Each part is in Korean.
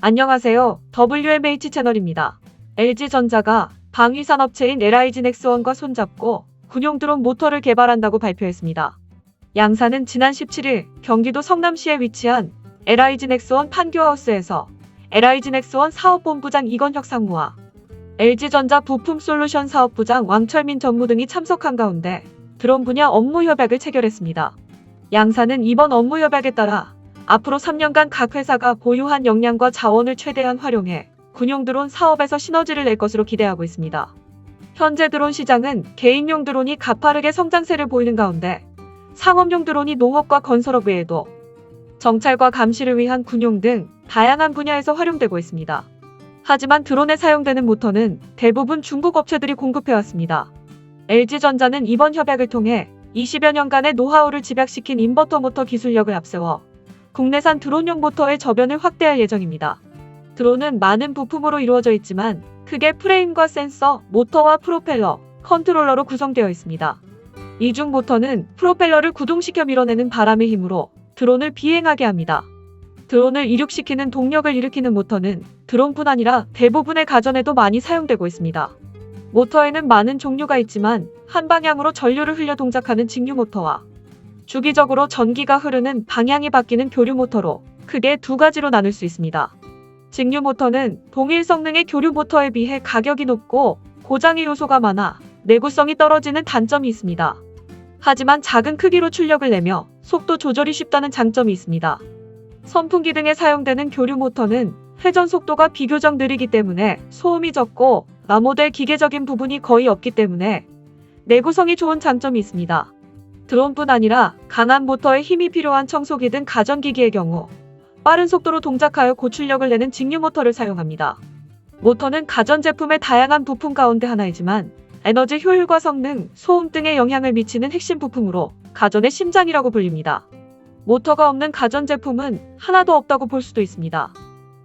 안녕하세요. WMH 채널입니다. LG전자가 방위산업체인 LIG 넥스원과 손잡고 군용 드론 모터를 개발한다고 발표했습니다. 양사는 지난 17일 경기도 성남시에 위치한 LIG 넥스원 판교하우스에서 LIG 넥스원 사업본부장 이건혁 상무와 LG전자 부품솔루션 사업부장 왕철민 전무 등이 참석한 가운데 드론 분야 업무 협약을 체결했습니다. 양사는 이번 업무 협약에 따라 앞으로 3년간 각 회사가 보유한 역량과 자원을 최대한 활용해 군용 드론 사업에서 시너지를 낼 것으로 기대하고 있습니다. 현재 드론 시장은 개인용 드론이 가파르게 성장세를 보이는 가운데 상업용 드론이 농업과 건설업 외에도 정찰과 감시를 위한 군용 등 다양한 분야에서 활용되고 있습니다. 하지만 드론에 사용되는 모터는 대부분 중국 업체들이 공급해왔습니다. LG전자는 이번 협약을 통해 20여 년간의 노하우를 집약시킨 인버터 모터 기술력을 앞세워 국내산 드론용 모터의 저변을 확대할 예정입니다. 드론은 많은 부품으로 이루어져 있지만 크게 프레임과 센서, 모터와 프로펠러, 컨트롤러로 구성되어 있습니다. 이 중 모터는 프로펠러를 구동시켜 밀어내는 바람의 힘으로 드론을 비행하게 합니다. 드론을 이륙시키는 동력을 일으키는 모터는 드론뿐 아니라 대부분의 가전에도 많이 사용되고 있습니다. 모터에는 많은 종류가 있지만 한 방향으로 전류를 흘려 동작하는 직류 모터와 주기적으로 전기가 흐르는 방향이 바뀌는 교류 모터로 크게 두 가지로 나눌 수 있습니다. 직류 모터는 동일 성능의 교류 모터에 비해 가격이 높고 고장의 요소가 많아 내구성이 떨어지는 단점이 있습니다. 하지만 작은 크기로 출력을 내며 속도 조절이 쉽다는 장점이 있습니다. 선풍기 등에 사용되는 교류 모터는 회전 속도가 비교적 느리기 때문에 소음이 적고 라모델 기계적인 부분이 거의 없기 때문에 내구성이 좋은 장점이 있습니다. 드론뿐 아니라 강한 모터에 힘이 필요한 청소기 등 가전기기의 경우 빠른 속도로 동작하여 고출력을 내는 직류 모터를 사용합니다. 모터는 가전제품의 다양한 부품 가운데 하나이지만 에너지 효율과 성능, 소음 등에 영향을 미치는 핵심 부품으로 가전의 심장이라고 불립니다. 모터가 없는 가전제품은 하나도 없다고 볼 수도 있습니다.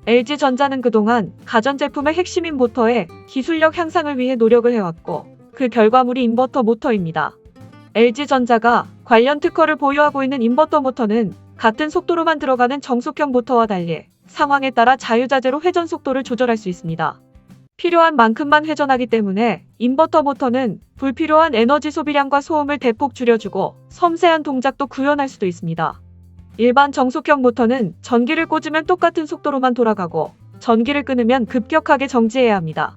LG전자는 그동안 가전제품의 핵심인 모터의 기술력 향상을 위해 노력을 해왔고 그 결과물이 인버터 모터입니다. LG전자가 관련 특허를 보유하고 있는 인버터 모터는 같은 속도로만 들어가는 정속형 모터와 달리 상황에 따라 자유자재로 회전 속도를 조절할 수 있습니다. 필요한 만큼만 회전하기 때문에 인버터 모터는 불필요한 에너지 소비량과 소음을 대폭 줄여주고 섬세한 동작도 구현할 수도 있습니다. 일반 정속형 모터는 전기를 꽂으면 똑같은 속도로만 돌아가고 전기를 끊으면 급격하게 정지해야 합니다.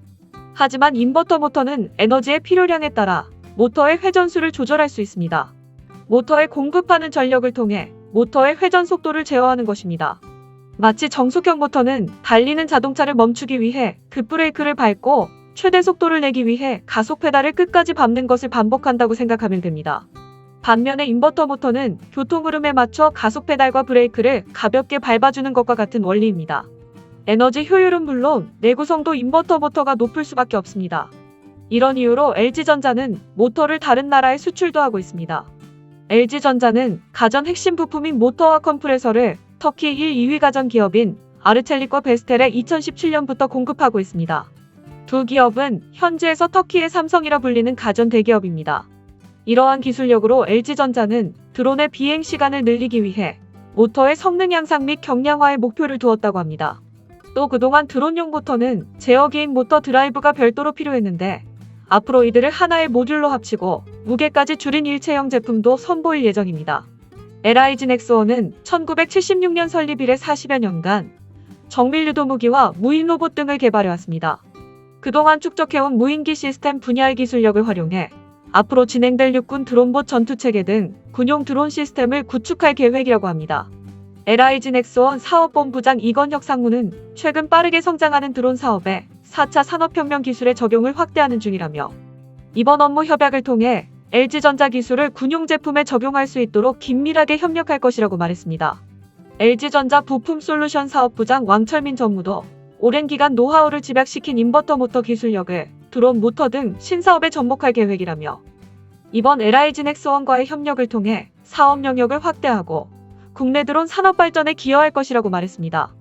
하지만 인버터 모터는 에너지의 필요량에 따라 모터의 회전수를 조절할 수 있습니다. 모터에 공급하는 전력을 통해 모터의 회전 속도를 제어하는 것입니다. 마치 정속형 모터는 달리는 자동차를 멈추기 위해 급브레이크를 밟고 최대 속도를 내기 위해 가속 페달을 끝까지 밟는 것을 반복한다고 생각하면 됩니다. 반면에 인버터 모터는 교통 흐름에 맞춰 가속 페달과 브레이크를 가볍게 밟아주는 것과 같은 원리입니다. 에너지 효율은 물론 내구성도 인버터 모터가 높을 수밖에 없습니다. 이런 이유로 LG전자는 모터를 다른 나라에 수출도 하고 있습니다. LG전자는 가전 핵심 부품인 모터와 컴프레서를 터키 1, 2위 가전 기업인 아르첼릭과 베스텔에 2017년부터 공급하고 있습니다. 두 기업은 현지에서 터키의 삼성이라 불리는 가전 대기업입니다. 이러한 기술력으로 LG전자는 드론의 비행 시간을 늘리기 위해 모터의 성능 향상 및 경량화에 목표를 두었다고 합니다. 또 그동안 드론용 모터는 제어기인 모터 드라이브가 별도로 필요했는데 앞으로 이들을 하나의 모듈로 합치고 무게까지 줄인 일체형 제품도 선보일 예정입니다. LIG 넥스원은 1976년 설립 이래 40여 년간 정밀유도 무기와 무인 로봇 등을 개발해왔습니다. 그동안 축적해온 무인기 시스템 분야의 기술력을 활용해 앞으로 진행될 육군 드론봇 전투체계 등 군용 드론 시스템을 구축할 계획이라고 합니다. LIG 넥스원 사업본부장 이건혁 상무는 최근 빠르게 성장하는 드론 사업에 4차 산업혁명 기술의 적용을 확대하는 중이라며 이번 업무 협약을 통해 LG전자 기술을 군용 제품에 적용할 수 있도록 긴밀하게 협력할 것이라고 말했습니다. LG전자 부품솔루션 사업부장 왕철민 전무도 오랜 기간 노하우를 집약시킨 인버터 모터 기술력을 드론 모터 등 신사업에 접목할 계획이라며 이번 LIG 넥스원과의 협력을 통해 사업 영역을 확대하고 국내 드론 산업 발전에 기여할 것이라고 말했습니다.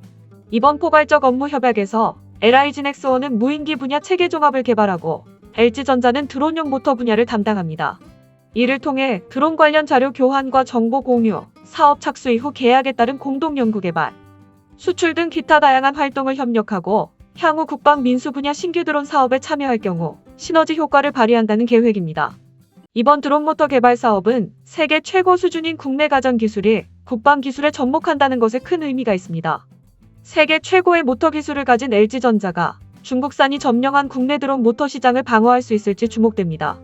이번 포괄적 업무 협약에서 LIG 넥스원은 무인기 분야 체계 종합을 개발하고 LG전자는 드론용 모터 분야를 담당합니다. 이를 통해 드론 관련 자료 교환과 정보 공유, 사업 착수 이후 계약에 따른 공동 연구 개발, 수출 등 기타 다양한 활동을 협력하고 향후 국방 민수 분야 신규 드론 사업에 참여할 경우 시너지 효과를 발휘한다는 계획입니다. 이번 드론 모터 개발 사업은 세계 최고 수준인 국내 가전 기술이 국방 기술에 접목한다는 것에 큰 의미가 있습니다. 세계 최고의 모터 기술을 가진 LG전자가 중국산이 점령한 국내 드론 모터 시장을 방어할 수 있을지 주목됩니다.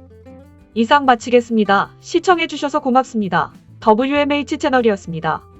이상 마치겠습니다. 시청해주셔서 고맙습니다. WMH 채널이었습니다.